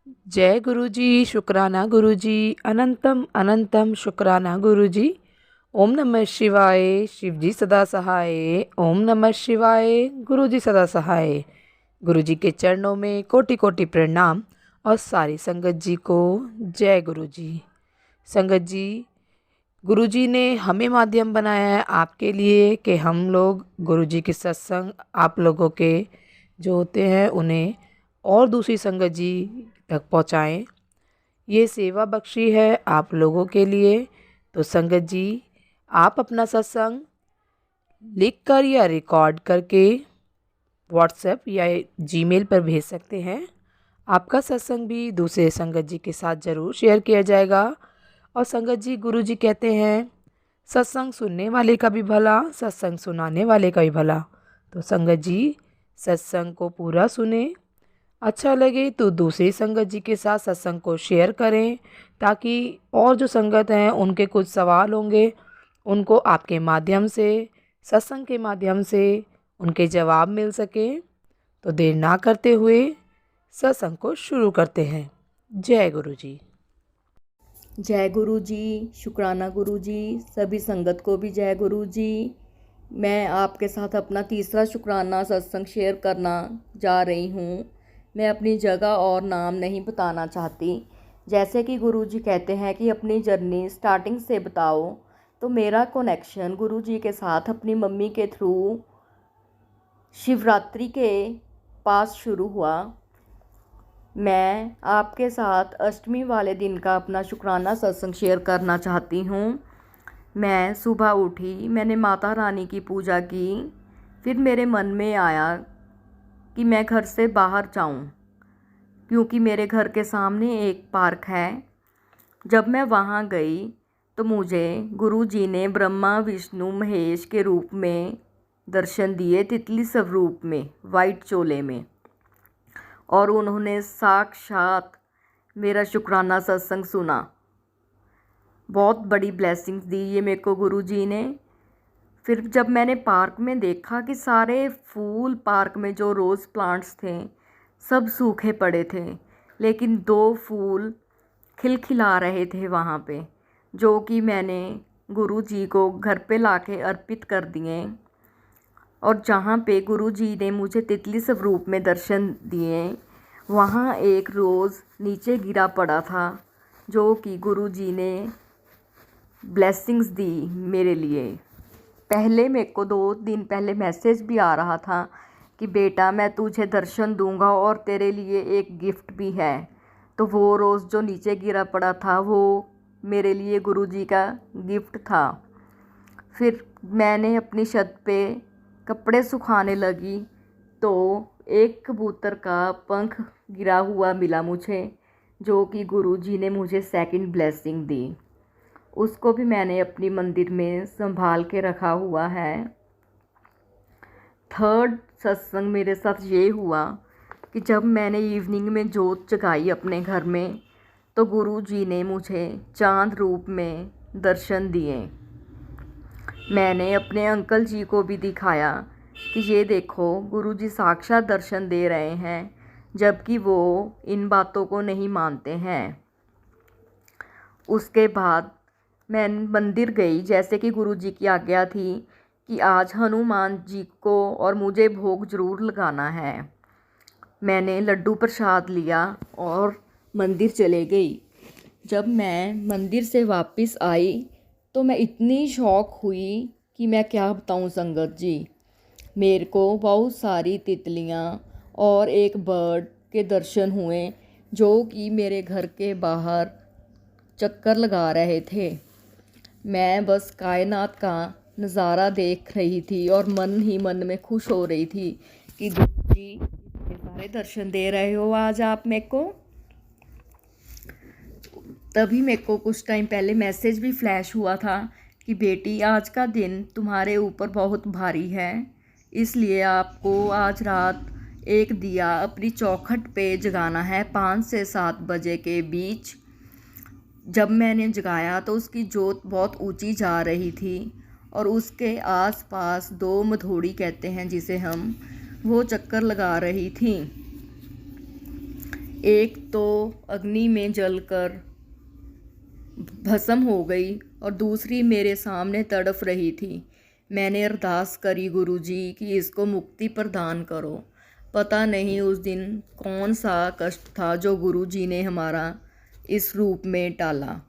जय गुरु जी, शुक्राना गुरु जी, अनंतम अनंतम शुक्राना गुरु जी। ओम नमः शिवाय, शिव जी सदा सहाय। ओम नमः शिवाय, गुरु जी सदा सहाय। गुरु जी के चरणों में कोटि कोटि प्रणाम और सारी संगत जी को जय गुरु जी। संगत जी, गुरु जी ने हमें माध्यम बनाया है आपके लिए कि हम लोग गुरु जी के सत्संग आप लोगों के जो होते हैं उन्हें और दूसरी संगत जी तक पहुँचाएँ। ये सेवा बख्शी है आप लोगों के लिए। तो संगत जी, आप अपना सत्संग लिख कर या रिकॉर्ड करके व्हाट्सएप या जीमेल पर भेज सकते हैं। आपका सत्संग भी दूसरे संगत जी के साथ ज़रूर शेयर किया जाएगा। और संगत जी, गुरु जी कहते हैं सत्संग सुनने वाले का भी भला, सत्संग सुनाने वाले का भी भला। तो संगत जी, सत्संग को पूरा सुने, अच्छा लगे तो दूसरी संगत जी के साथ सत्संग को शेयर करें, ताकि और जो संगत हैं उनके कुछ सवाल होंगे उनको आपके माध्यम से, सत्संग के माध्यम से उनके जवाब मिल सके। तो देर ना करते हुए सत्संग को शुरू करते हैं। जय गुरु जी। जय गुरु जी, शुक्राना गुरु जी, सभी संगत को भी जय गुरु जी। मैं आपके साथ अपना तीसरा शुक्राना सत्संग शेयर करना जा रही हूँ। मैं अपनी जगह और नाम नहीं बताना चाहती। जैसे कि गुरु जी कहते हैं कि अपनी जर्नी स्टार्टिंग से बताओ, तो मेरा कनेक्शन गुरु जी के साथ अपनी मम्मी के थ्रू शिवरात्रि के पास शुरू हुआ। मैं आपके साथ अष्टमी वाले दिन का अपना शुक्राना सत्संग शेयर करना चाहती हूँ। मैं सुबह उठी, मैंने माता रानी की पूजा की। फिर मेरे मन में आया कि मैं घर से बाहर जाऊँ, क्योंकि मेरे घर के सामने एक पार्क है। जब मैं वहाँ गई तो मुझे गुरु जी ने ब्रह्मा विष्णु महेश के रूप में दर्शन दिए, तितली स्वरूप में, वाइट चोले में। और उन्होंने साक्षात मेरा शुक्राना सत्संग सुना। बहुत बड़ी ब्लेसिंग्स दी ये मेरे को गुरु जी ने। फिर जब मैंने पार्क में देखा कि सारे फूल, पार्क में जो रोज़ प्लांट्स थे सब सूखे पड़े थे, लेकिन 2 फूल खिलखिला रहे थे वहाँ पे, जो कि मैंने गुरु जी को घर पे लाके अर्पित कर दिए। और जहाँ पे गुरु जी ने मुझे तितली स्वरूप में दर्शन दिए, वहाँ एक रोज़ नीचे गिरा पड़ा था, जो कि गुरु जी ने ब्लेसिंग्स दी मेरे लिए। पहले मेरे को 2 दिन पहले मैसेज भी आ रहा था कि बेटा मैं तुझे दर्शन दूंगा और तेरे लिए एक गिफ्ट भी है। तो वो रोज़ जो नीचे गिरा पड़ा था वो मेरे लिए गुरु जी का गिफ्ट था। फिर मैंने अपनी छत पे कपड़े सुखाने लगी तो एक कबूतर का पंख गिरा हुआ मिला मुझे, जो कि गुरु जी ने मुझे सेकंड ब्लेसिंग दी। उसको भी मैंने अपनी मंदिर में संभाल के रखा हुआ है। थर्ड सत्संग मेरे साथ ये हुआ कि जब मैंने इवनिंग में जोत जगाई अपने घर में, तो गुरु जी ने मुझे चांद रूप में दर्शन दिए। मैंने अपने अंकल जी को भी दिखाया कि ये देखो गुरु जी साक्षात दर्शन दे रहे हैं, जबकि वो इन बातों को नहीं मानते हैं। उसके बाद मैं मंदिर गई, जैसे कि गुरु जी की आज्ञा थी कि आज हनुमान जी को और मुझे भोग जरूर लगाना है। मैंने लड्डू प्रसाद लिया और मंदिर चले गई। जब मैं मंदिर से वापस आई तो मैं इतनी शॉक हुई कि मैं क्या बताऊं संगत जी। मेरे को बहुत सारी तितलियां और एक बर्ड के दर्शन हुए, जो कि मेरे घर के बाहर चक्कर लगा रहे थे। मैं बस कायनात का नज़ारा देख रही थी और मन ही मन में खुश हो रही थी कि गुरु जी इतने सारे दर्शन दे रहे हो आज आप मेरे को। तभी मेरे को कुछ टाइम पहले मैसेज भी फ्लैश हुआ था कि बेटी आज का दिन तुम्हारे ऊपर बहुत भारी है, इसलिए आपको आज रात एक दिया अपनी चौखट पे जगाना है 5 से 7 बजे के बीच। जब मैंने जगाया तो उसकी जोत बहुत ऊंची जा रही थी और उसके आसपास 2 मधोड़ी कहते हैं जिसे हम, वो चक्कर लगा रही थी। एक तो अग्नि में जलकर भस्म हो गई और दूसरी मेरे सामने तड़फ रही थी। मैंने अरदास करी गुरुजी कि इसको मुक्ति प्रदान करो। पता नहीं उस दिन कौन सा कष्ट था जो गुरुजी ने हमारा इस रूप में टाला।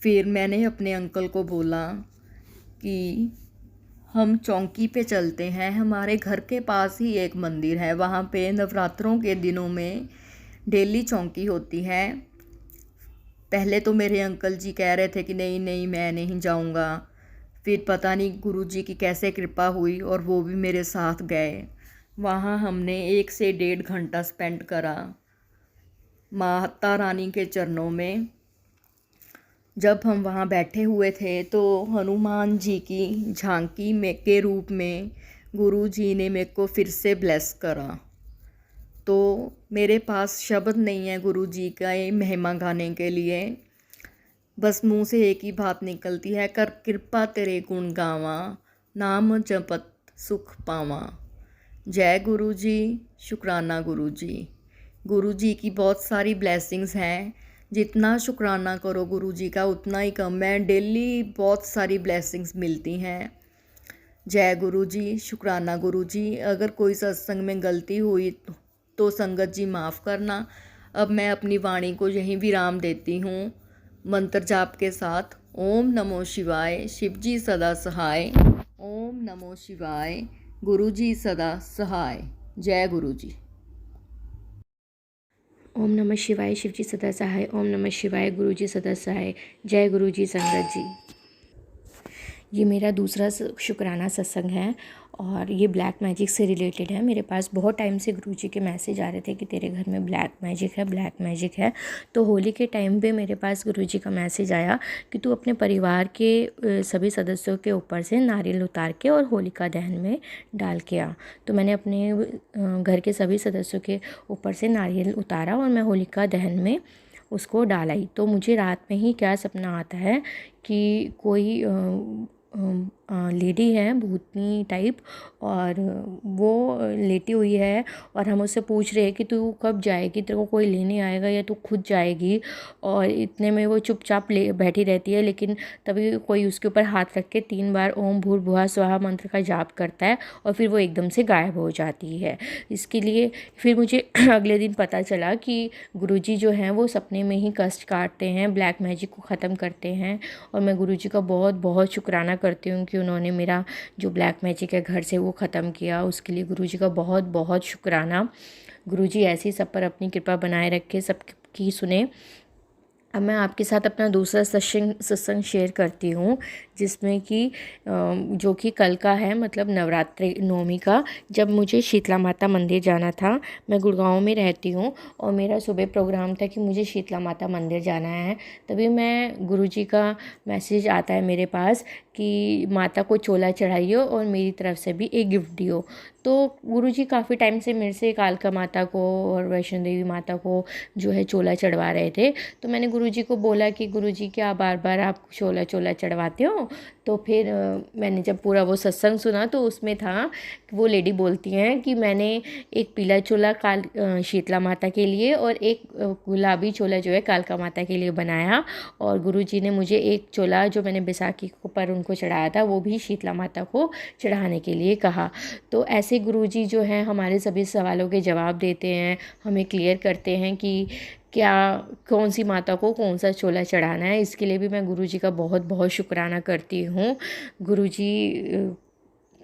फिर मैंने अपने अंकल को बोला कि हम चौकी पे चलते हैं, हमारे घर के पास ही एक मंदिर है, वहाँ पे नवरात्रों के दिनों में डेली चौकी होती है। पहले तो मेरे अंकल जी कह रहे थे कि नहीं नहीं मैं नहीं जाऊँगा। फिर पता नहीं गुरुजी की कैसे कृपा हुई और वो भी मेरे साथ गए। वहाँ हमने 1 से 1.5 घंटा स्पेंड करा माता रानी के चरणों में। जब हम वहाँ बैठे हुए थे तो हनुमान जी की झांकी में के रूप में गुरुजी ने मेरे को फिर से ब्लेस करा। तो मेरे पास शब्द नहीं है गुरुजी का ये महिमा गाने के लिए। बस मुंह से एक ही बात निकलती है, कर कृपा तेरे गुण गावा, नाम जपत सुख पावा। जय गुरुजी, शुक्राना गुरुजी। गुरुजी की बहुत सारी ब्लेसिंग्स हैं। जितना शुक्राना करो गुरुजी का उतना ही कम है। डेली बहुत सारी ब्लेसिंग्स मिलती हैं। जय गुरुजी, शुक्राना गुरुजी। अगर कोई सत्संग में गलती हुई तो संगत जी माफ़ करना। अब मैं अपनी वाणी को यहीं विराम देती हूँ मंत्र जाप के साथ। ओम नमो शिवाय, शिवजी सदा सहाय। ओम नमो शिवाय, गुरुजी सदा सहाय। जय गुरुजी। ओम नमः शिवाय, शिवजी सदा सहाय। ओम नमः शिवाय, गुरुजी सदा सहाय। जय गुरुजी संगत जी। ये मेरा दूसरा शुक्राना सत्संग है और ये ब्लैक मैजिक से रिलेटेड है। मेरे पास बहुत टाइम से गुरुजी के मैसेज आ रहे थे कि तेरे घर में ब्लैक मैजिक है, ब्लैक मैजिक है। तो होली के टाइम पे मेरे पास गुरुजी का मैसेज आया कि तू अपने परिवार के सभी सदस्यों के ऊपर से नारियल उतार के और होलिका दहन में डाल के आ। तो मैंने अपने घर के सभी सदस्यों के ऊपर से नारियल उतारा और मैं होलिका दहन में उसको डालाई। तो मुझे रात में ही क्या सपना आता है कि कोई लेडी है भूतनी टाइप और वो लेटी हुई है और हम उससे पूछ रहे हैं कि तू कब जाएगी, तेरे को कोई लेने आएगा या तू खुद जाएगी। और इतने में वो चुपचाप बैठी रहती है, लेकिन तभी कोई उसके ऊपर हाथ रख के 3 बार ओम भूर्भुवः स्वहा मंत्र का जाप करता है और फिर वो एकदम से गायब हो जाती है। इसके लिए फिर मुझे अगले दिन पता चला कि गुरुजी जो हैं वो सपने में ही कष्ट काटते हैं, ब्लैक मैजिक को ख़त्म करते हैं। और मैं गुरुजी का बहुत बहुत शुक्राना करती हूँ कि उन्होंने मेरा जो ब्लैक मैजिक है घर से वो ख़त्म किया। उसके लिए गुरुजी का बहुत बहुत शुक्राना। गुरुजी ऐसी सब पर अपनी कृपा बनाए रखे, सबकी सुने। अब मैं आपके साथ अपना दूसरा सत्संग शेयर करती हूँ, जिसमें कि जो कि कल का है, मतलब नवरात्रि नवमी का। जब मुझे शीतला माता मंदिर जाना था, मैं गुड़गांव में रहती हूँ और मेरा सुबह प्रोग्राम था कि मुझे शीतला माता मंदिर जाना है। तभी मैं गुरुजी का मैसेज आता है मेरे पास कि माता को चोला चढ़ाइयो और मेरी तरफ से भी एक गिफ्ट दियो। तो गुरुजी काफ़ी टाइम से मेरे से कालका माता को और वैष्णो देवी माता को जो है चोला चढ़वा रहे थे। तो मैंने गुरुजी को बोला कि गुरुजी क्या बार बार आप चोला चढ़वाते हो। तो फिर मैंने जब पूरा वो सत्संग सुना तो उसमें था, वो लेडी बोलती हैं कि मैंने एक पीला चोला शीतला माता के लिए और एक गुलाबी चोला जो है कालका माता के लिए बनाया। और गुरुजी ने मुझे एक चोला जो मैंने बैसाखी पर उनको चढ़ाया था वो भी शीतला माता को चढ़ाने के लिए कहा। तो ऐसे गुरुजी जो हैं हमारे सभी सवालों के जवाब देते हैं, हमें क्लियर करते हैं कि क्या कौन सी माता को कौन सा चोला चढ़ाना है। इसके लिए भी मैं गुरुजी का बहुत बहुत शुक्राना करती हूँ। गुरुजी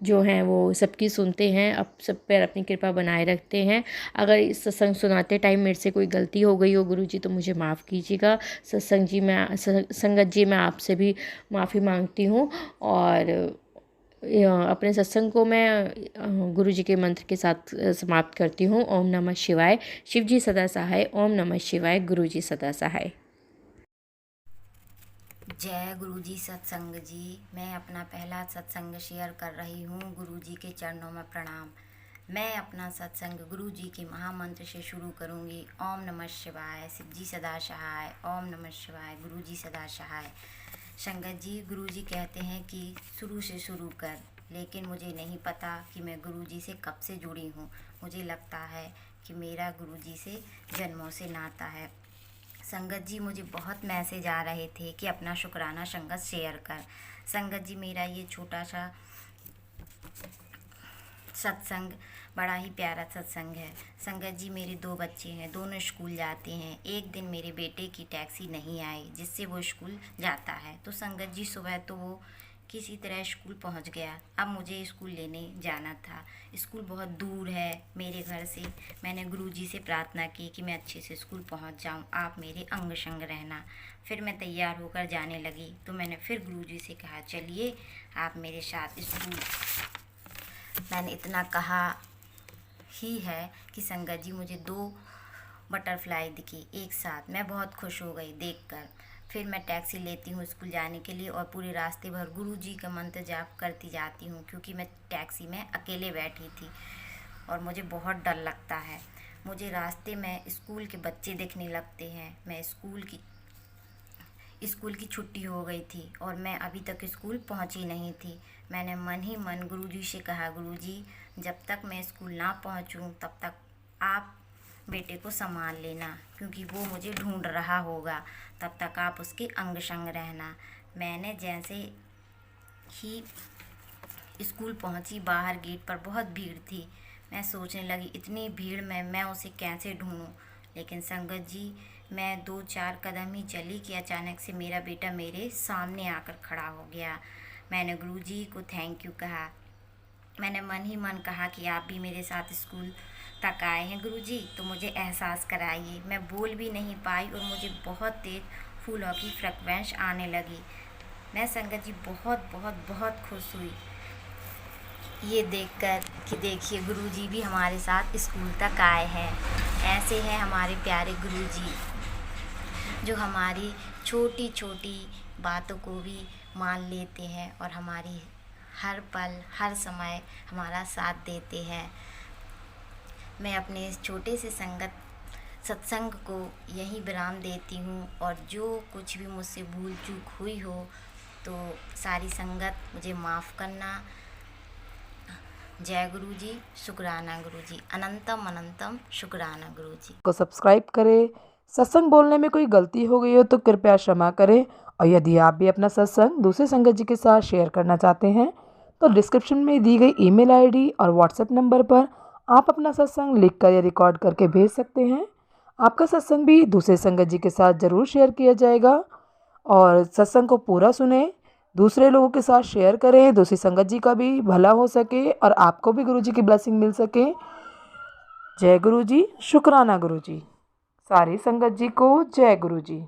जो हैं वो सबकी सुनते हैं, अब सब पर अपनी कृपा बनाए रखते हैं। अगर इस सत्संग सुनाते टाइम मेरे से कोई गलती हो गई हो गुरुजी तो मुझे माफ़ कीजिएगा। संगत जी मैं आपसे भी माफ़ी मांगती हूँ। और अपने सत्संग को मैं गुरुजी के मंत्र के साथ समाप्त करती हूँ। ओम नमः शिवाय, शिवजी सदा सहाय। ओम नमः शिवाय, गुरुजी सदा सहाय। जय गुरुजी सत्संग जी। मैं अपना पहला सत्संग शेयर कर रही हूँ। गुरुजी के चरणों में प्रणाम। मैं अपना सत्संग गुरुजी के महामंत्र से शुरू करूँगी। ओम नमः शिवाय, शिवजी सदा सहाय। ओम नमः शिवाय, गुरुजी सदा सहाय। संगत जी, गुरुजी कहते हैं कि शुरू से शुरू कर, लेकिन मुझे नहीं पता कि मैं गुरुजी से कब से जुड़ी हूँ। मुझे लगता है कि मेरा गुरुजी से जन्मों से नाता है। संगत जी, मुझे बहुत मैसेज आ रहे थे कि अपना शुक्राना संगत शेयर कर। संगत जी, मेरा ये छोटा सा सत्संग बड़ा ही प्यारा सत्संग है। संगत जी, मेरे 2 बच्चे हैं, दोनों स्कूल जाते हैं। एक दिन मेरे बेटे की टैक्सी नहीं आई जिससे वो स्कूल जाता है, तो संगत जी सुबह तो वो किसी तरह स्कूल पहुंच गया। अब मुझे स्कूल लेने जाना था। स्कूल बहुत दूर है मेरे घर से। मैंने गुरुजी से प्रार्थना की कि मैं अच्छे से स्कूल पहुंच जाऊं, आप मेरे अंग संग रहना। फिर मैं तैयार होकर जाने लगी तो मैंने फिर गुरुजी से कहा, चलिए आप मेरे साथ स्कूल। मैंने इतना कहा ही है कि संगत जी मुझे 2 बटरफ्लाई दिखी एक साथ। मैं बहुत खुश हो गई देखकर। फिर मैं टैक्सी लेती हूँ स्कूल जाने के लिए और पूरे रास्ते भर गुरुजी का मंत्र जाप करती जाती हूँ, क्योंकि मैं टैक्सी में अकेले बैठी थी और मुझे बहुत डर लगता है। मुझे रास्ते में स्कूल के बच्चे दिखने लगते हैं। मैं स्कूल की छुट्टी हो गई थी और मैं अभी तक स्कूल पहुंची नहीं थी। मैंने मन ही मन गुरुजी से कहा, गुरुजी जब तक मैं स्कूल ना पहुंचूं तब तक आप बेटे को संभाल लेना, क्योंकि वो मुझे ढूंढ रहा होगा, तब तक आप उसके अंग संग रहना। मैंने जैसे ही स्कूल पहुंची, बाहर गेट पर बहुत भीड़ थी। मैं सोचने लगी इतनी भीड़ में मैं उसे कैसे ढूंढूं। लेकिन संगत जी, मैं 2-4 कदम ही चली कि अचानक से मेरा बेटा मेरे सामने आकर खड़ा हो गया। मैंने गुरुजी को थैंक यू कहा। मैंने मन ही मन कहा कि आप भी मेरे साथ स्कूल तक आए हैं गुरुजी, तो मुझे एहसास कराइए। मैं बोल भी नहीं पाई और मुझे बहुत तेज़ फूलों की फ्रिक्वेंस आने लगी। मैं संगत जी बहुत बहुत बहुत खुश हुई ये देखकर कि देखिए गुरुजी भी हमारे साथ स्कूल तक आए हैं। ऐसे हैं हमारे प्यारे गुरुजी, जो हमारी छोटी छोटी बातों को भी मान लेते हैं और हमारी हर पल हर समय हमारा साथ देते हैं। मैं अपने इस छोटे से सत्संग को यहीं विराम देती हूँ, और जो कुछ भी मुझसे भूल चूक हुई हो तो सारी संगत मुझे माफ़ करना। जय गुरुजी, शुक्राना गुरुजी, अनंतम अनंतम शुक्राना गुरुजी। को सब्सक्राइब करें। सत्संग बोलने में कोई गलती हो गई हो तो कृपया क्षमा करें। और यदि आप भी अपना सत्संग दूसरे संगत जी के साथ शेयर करना चाहते हैं तो डिस्क्रिप्शन में दी गई ईमेल आईडी और व्हाट्सएप नंबर पर आप अपना सत्संग लिखकर या रिकॉर्ड करके भेज सकते हैं। आपका सत्संग भी दूसरे संगत जी के साथ ज़रूर शेयर किया जाएगा। और सत्संग को पूरा सुने, दूसरे लोगों के साथ शेयर करें, दूसरी संगत जी का भी भला हो सके और आपको भी गुरु जी की ब्लेसिंग मिल सके। जय गुरु जी, शुक्राना गुरु जी। सारी संगत जी को जय गुरु जी।